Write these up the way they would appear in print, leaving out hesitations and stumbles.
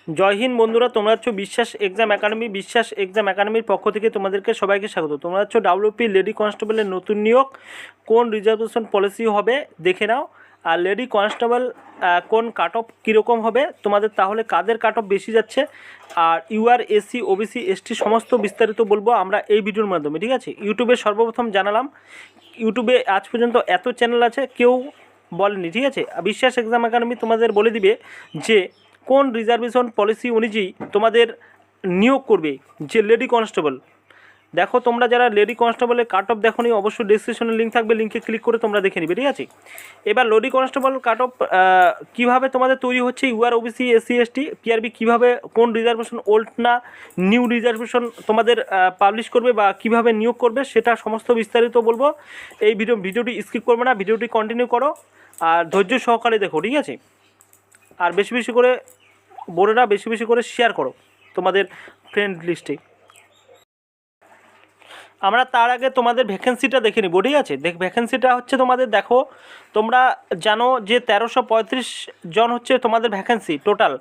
জয় হিন্দ বন্ধুরা, তোমরা হচ্ছে বিশ্বাস এক্সাম একাডেমির পক্ষ থেকে তোমাদেরকে সবাইকে স্বাগত। তোমরা হচ্ছে ডাব্লিউপি লেডি কনস্টেবলের নতুন নিয়োগ কোন রিজার্ভেশন পলিসি হবে দেখে নাও। আর লেডি কনস্টেবল কোন কাট অফ কীরকম হবে তোমাদের, তাহলে কাদের কাট অফ বেশি যাচ্ছে, আর ইউআর এসসি ওবিসি এসটি সমস্ত বিস্তারিত বলবো আমরা এই ভিডিওর মাধ্যমে, ঠিক আছে। ইউটিউবে সর্বপ্রথম জানালাম, ইউটিউবে আজ পর্যন্ত এত চ্যানেল আছে কেউ বলেনি, ঠিক আছে। বিশ্বাস এক্সাম একাডেমি তোমাদের বলে দিবে যে কোন রিজার্ভেশন পলিসি অনুযায়ী তোমাদের নিয়োগ করবে যে লেডি কনস্টেবল। দেখো, তোমরা যারা লেডি কনস্টেবলের কাট অফ দেখো নি, অবশ্যই ডেসক্রিপশনে লিঙ্ক থাকবে, লিঙ্কে ক্লিক করে তোমরা দেখে নিবে, ঠিক আছে। এবার লেডি কনস্টেবল কাট অফ কীভাবে তোমাদের তৈরি হচ্ছে, UR OBC SC ST PRB কীভাবে কোন রিজার্ভেশন ওল্ড না নিউ রিজার্ভেশন তোমাদের পাবলিশ করবে বা কীভাবে নিয়োগ করবে সেটা সমস্ত বিস্তারিত বলবো। এই ভিডিওটি স্কিপ করবে না, ভিডিওটি কন্টিনিউ করো আর ধৈর্য সহকারে দেখো, ঠিক আছে। আর বেশি বেশি করে বোনেরা বেশি বেশি করে শেয়ার করো তোমাদের ফ্রেন্ড লিস্টে। আমরা তার আগে তোমাদের ভ্যাকেন্সিটা দেখে নিব, ঠিক আছে। ভ্যাকেন্সিটা হচ্ছে তোমাদের, দেখো তোমরা জানো যে 1335 জন হচ্ছে তোমাদের ভ্যাকেন্সি টোটাল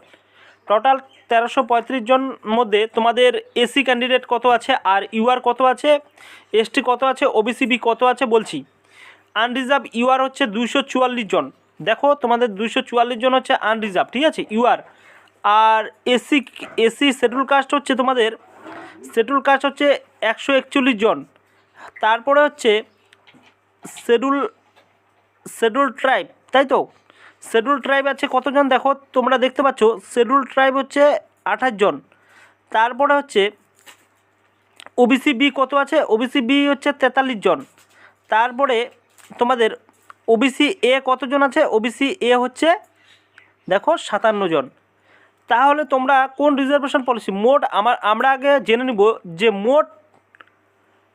1335 জন মধ্যে তোমাদের এসি ক্যান্ডিডেট কত আছে, আর ইউআর কত আছে, এসটি কত আছে, ওবিসিবি কত আছে বলছি। আনরিজার্ভ ইউআর হচ্ছে 244 জন। দেখো তোমাদের 244 জন হচ্ছে আনরিজার্ভ, ঠিক আছে, ইউআর। আর এসি শিডিউল কাস্ট হচ্ছে তোমাদের 141 জন। তারপরে হচ্ছে শিডিউল ট্রাইব, তাই তো। শিডিউল ট্রাইব আছে কতজন, দেখো তোমরা দেখতে পাচ্ছ, শিডিউল ট্রাইব হচ্ছে 28 জন। তারপরে হচ্ছে ওবিসি বি কত আছে, ওবিসি বি হচ্ছে 43 জন। তারপরে তোমাদের ওবিসি এ কতজন আছে, ওবিসি এ হচ্ছে দেখো 57 জন। তাহলে তোমরা কোন রিজার্ভেশন পলিসি মোট আমরা আগে জেনে নিব যে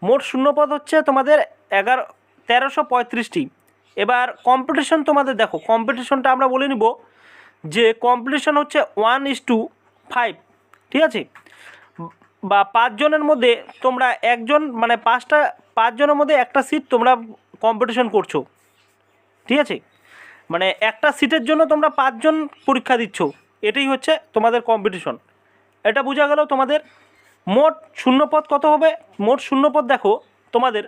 মোট শূন্যপদ হচ্ছে তোমাদের 1335টি। এবার কম্পিটিশন তোমাদের দেখো, কম্পিটিশনটা আমরা বলে নিব যে কম্পিটিশন হচ্ছে 1:5, ঠিক আছে। বা 5 জনের মধ্যে তোমরা একজন, মানে 5 জনের মধ্যে একটা সিট তোমরা কম্পিটিশন করছো, ঠিক আছে। মানে একটা সিটের জন্য তোমরা 5 জন পরীক্ষা দিচ্ছ, এটাই হচ্ছে তোমাদের কম্পিটিশন। এটা বোঝা গেল। তোমাদের মোট শূন্যপদ কত হবে, মোট শূন্যপদ দেখো তোমাদের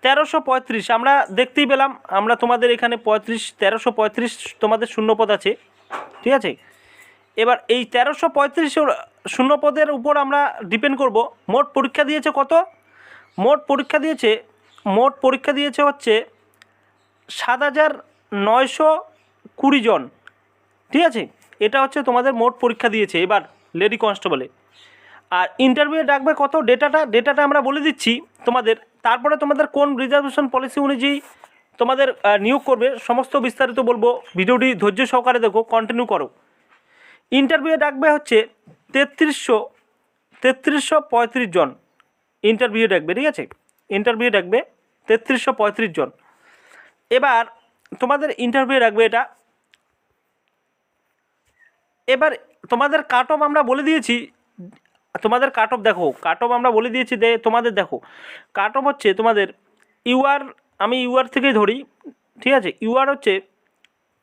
1335 আমরা দেখতেই পেলাম, আমরা তোমাদের এখানে 1335 তোমাদের শূন্যপদ আছে, ঠিক আছে। এবার এই 1335 শূন্যপদের উপর আমরা ডিপেন্ড করব। মোট পরীক্ষা দিয়েছে কত, মোট পরীক্ষা দিয়েছে হচ্ছে 7920 জন, ঠিক আছে। এটা হচ্ছে তোমাদের মোট পরীক্ষা দিয়েছে এবার লেডি কনস্টেবলে। আর ইন্টারভিউ ডাকবে কত, ডেটাটা আমরা বলে দিচ্ছি তোমাদের। তারপরে তোমাদের কোন রিজার্ভেশন পলিসি অনুযায়ী তোমাদের নিয়োগ করবে সমস্ত বিস্তারিত বলবো। ভিডিওটি ধৈর্য সহকারে দেখো, কন্টিনিউ করো। ইন্টারভিউ ডাকবে হচ্ছে 3335 জন ইন্টারভিউ ডাকবে, ঠিক আছে। ইন্টারভিউ ডাকবে 3335 জন। এবার তোমাদের ইন্টারভিউ রাখবে এটা। এবার তোমাদের কাট অফ আমরা বলে দিয়েছি, তোমাদের কাট অফ দেখো, কাট অফ আমরা বলে দিয়েছি তোমাদের দেখো কাট অফ হচ্ছে তোমাদের ইউআর, আমি ইউআর থেকেই ধরি, ঠিক আছে। ইউআর হচ্ছে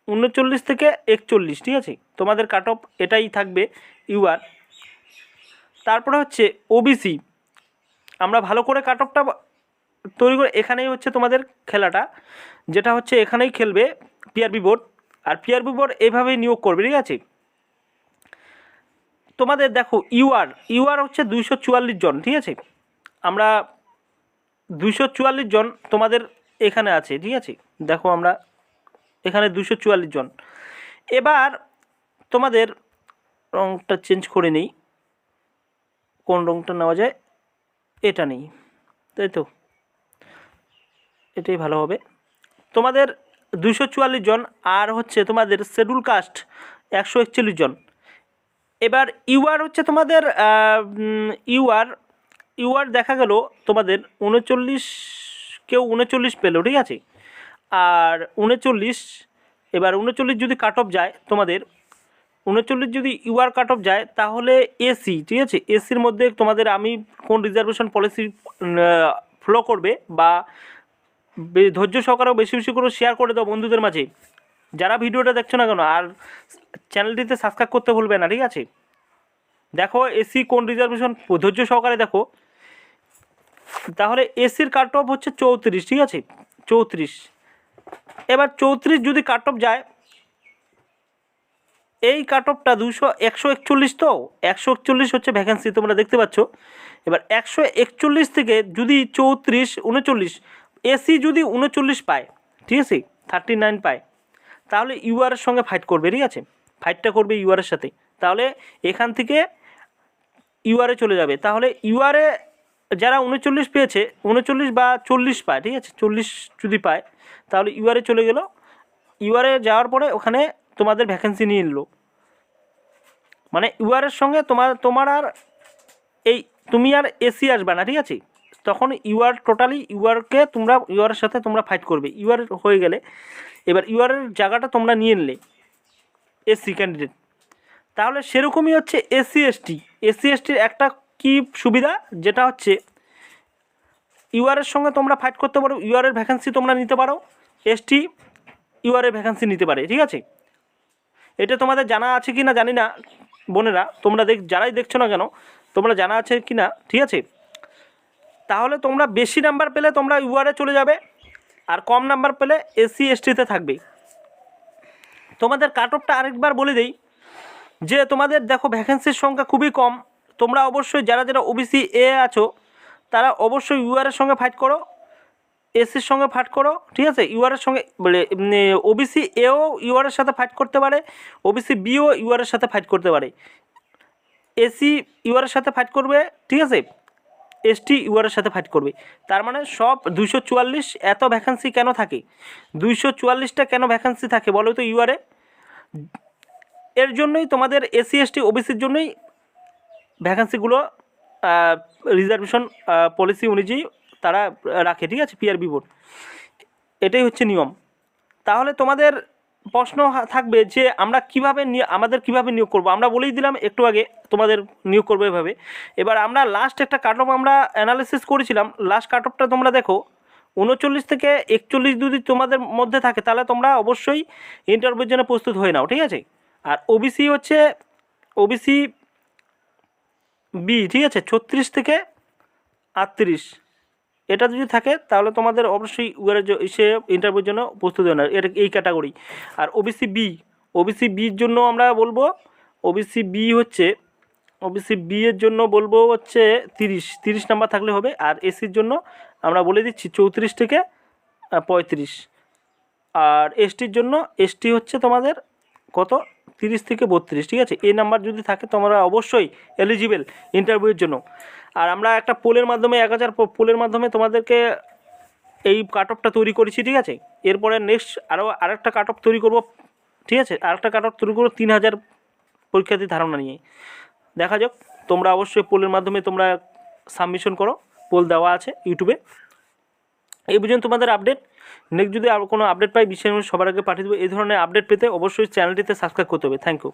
39 থেকে 41, ঠিক আছে। তোমাদের কাট অফ এটাই থাকবে ইউআর। তারপরে হচ্ছে ওবিসি, আমরা ভালো করে কাট অফটা তৈরি করে, এখানেই হচ্ছে তোমাদের খেলাটা, যেটা হচ্ছে এখানেই খেলবে পিআরবি বোর্ড। আর পিআরবি বোর্ড এইভাবেই নিয়োগ করবে, ঠিক আছে। তোমাদের দেখো ইউআর হচ্ছে 244 জন, ঠিক আছে। আমরা 244 জন তোমাদের এখানে আছে, ঠিক আছে। দেখো আমরা এখানে 244 জন। এবার তোমাদের রঙটা চেঞ্জ করে নিই, কোন রঙটা নেওয়া যায়, এটা নেই, তাই তো, এটাই ভালো হবে। তোমাদের 244 জন। আর হচ্ছে তোমাদের শিডিউল কাস্ট 141 জন। এবার ইউআর হচ্ছে তোমাদের ইউআর দেখা গেল তোমাদের 39, কেউ 39 পেলো, ঠিক আছে। আর 39, এবার 39 যদি কাট অফ যায় তোমাদের, 39 যদি ইউআর কাট অফ যায় তাহলে এসি, ঠিক আছে। এসির মধ্যে তোমাদের আমি কোন রিজার্ভেশন পলিসি ফলো করবে বা ধৈর্য সহকারেও বেশি বেশি করে শেয়ার করে দাও বন্ধুদের মাঝে, যারা ভিডিওটা দেখছো না কেন। আর চ্যানেলটিতে সাবস্ক্রাইব করতে ভুলবে না, ঠিক আছে। দেখো এসি কোন রিজার্ভেশন, ধৈর্য সহকারে দেখো। তাহলে এসির কাট অফ হচ্ছে 34, ঠিক আছে, 34। এবার 34 যদি কাট অফ যায়, এই কাট অফটা 141, তো 141 হচ্ছে ভ্যাকেন্সি, তোমরা দেখতে পাচ্ছ। এবার 141 থেকে যদি 34, 39, এসি যদি 39 পায়, ঠিক আছে, 39 পায়, তাহলে ইউআরের সঙ্গে ফাইট করবে, ঠিক আছে, ফাইটটা করবে ইউআরের সাথে। তাহলে এখান থেকে ইউআরে চলে যাবে। তাহলে ইউআরে যারা 39 পেয়েছে, 39 বা 40 পায়, ঠিক আছে, 40 যদি পায়, তাহলে ইউআরে চলে গেল। ইউআরে যাওয়ার পরে ওখানে তোমাদের ভ্যাকেন্সি নিয়ে নিল, মানে ইউআরের সঙ্গে তোমার আর এই তুমি আর এসি আসবে না, ঠিক আছে। তখন ইউআর টোটালি ইউআরকে তোমরা ইউআরের সাথে তোমরা ফাইট করবে। ইউআর হয়ে গেলে এবার ইউআরের জায়গাটা তোমরা নিয়ে নিলে এসসি ক্যান্ডিডেট। তাহলে সেরকমই হচ্ছে এসসি এসটির একটা কি সুবিধা, যেটা হচ্ছে ইউআরের সঙ্গে তোমরা ফাইট করতে পারো, ইউআরের ভ্যাকেন্সি তোমরা নিতে পারো, এসটি ইউআরের ভ্যাকেন্সি নিতে পারে, ঠিক আছে। এটা তোমাদের জানা আছে কি না জানি না বোনেরা, তোমরা যারাই দেখছো না কেন, তোমরা জানা আছে কি না, ঠিক আছে। তাহলে তোমরা বেশি নাম্বার পেলে তোমরা ইউআরে চলে যাবে, আর কম নাম্বার পেলে এসসি এসটিতে থাকবে। তোমাদের কাট অফটা আরেকবার বলে দেই, যে তোমাদের দেখো ভ্যাকেন্সির সংখ্যা খুবই কম। তোমরা অবশ্যই যারা যারা ওবিসি এ আছো, তারা অবশ্যই ইউআরের সঙ্গে ফাইট করো, এসির সঙ্গে ফাইট করো, ঠিক আছে। ইউআরের সঙ্গে বলে ওবিসি এও ইউআরের সাথে ফাইট করতে পারে, ওবিসি বিও ইউআরের সাথে ফাইট করতে পারে, এসি ইউআরের সাথে ফাইট করবে, ঠিক আছে, এসটি ইউআরের সাথে ফাইট করবে। তার মানে সব 244 এত ভ্যাকেন্সি কেন থাকে, 244টা কেন ভ্যাকেন্সি থাকে বলো তো ইউআরে? এর জন্যই তোমাদের এসসি এসটি ওবিসির জন্যই ভ্যাকেন্সিগুলো রিজার্ভেশন পলিসি অনুযায়ী তারা রাখে, ঠিক আছে, পিআরবি বোর্ড। এটাই হচ্ছে নিয়ম। তাহলে তোমাদের প্রশ্ন থাকবে যে আমরা আমাদের কিভাবে নিয়োগ করব। আমরা বলেই দিলাম একটু আগে তোমাদের নিয়োগ করবো এভাবে। এবার আমরা লাস্ট একটা কাট অফ আমরা অ্যানালিসিস করেছিলাম, লাস্ট কাট অফটা তোমরা দেখো 39 থেকে 41 যদি তোমাদের মধ্যে থাকে, তাহলে তোমরা অবশ্যই ইন্টারভিউর জন্য প্রস্তুত হয়ে নাও, ঠিক আছে। আর ওবিসি হচ্ছে ওবিসি বি, ঠিক আছে, 36 থেকে 38, এটা যদি থাকে তাহলে তোমাদের অবশ্যই সে ইন্টারভিউর জন্য প্রস্তুত হয় না, এটা এই ক্যাটাগরি। আর ওবিসি বির জন্য আমরা বলবো, ওবিসি বি এর জন্য বলবো হচ্ছে 30 নাম্বার থাকলে হবে। আর এসির জন্য আমরা বলে দিচ্ছি 34 থেকে 35। আর এসটির জন্য এসটি হচ্ছে তোমাদের কত, 30 থেকে 32, ঠিক আছে। এই নাম্বার যদি থাকে তোমরা অবশ্যই এলিজিবল ইন্টারভিউয়ের জন্য। আর আমরা একটা পোলের মাধ্যমে 1000 পোলের মাধ্যমে তোমাদেরকে এই কাট অফটা তৈরি করেছি, ঠিক আছে। এরপরে নেক্সট আরেকটা কাট অফ তৈরি করব, ঠিক আছে, আরেকটা কাট অফ তৈরি করবো 3000 পরীক্ষার্থীর ধারণা নিয়ে। দেখা যাক, তোমরা অবশ্যই পোলের মাধ্যমে তোমরা সাবমিশন করো, পোল দেওয়া আছে ইউটিউবে। এই পর্যন্ত তোমাদের আপডেট। নেক্সট যদি আর কোনো আপডেট পাই, বিশেষ সবার আগে পাঠিয়ে দেবো। এই ধরনের আপডেট পেতে অবশ্যই চ্যানেলটিতে সাবস্ক্রাইব করতে হবে। Thank you.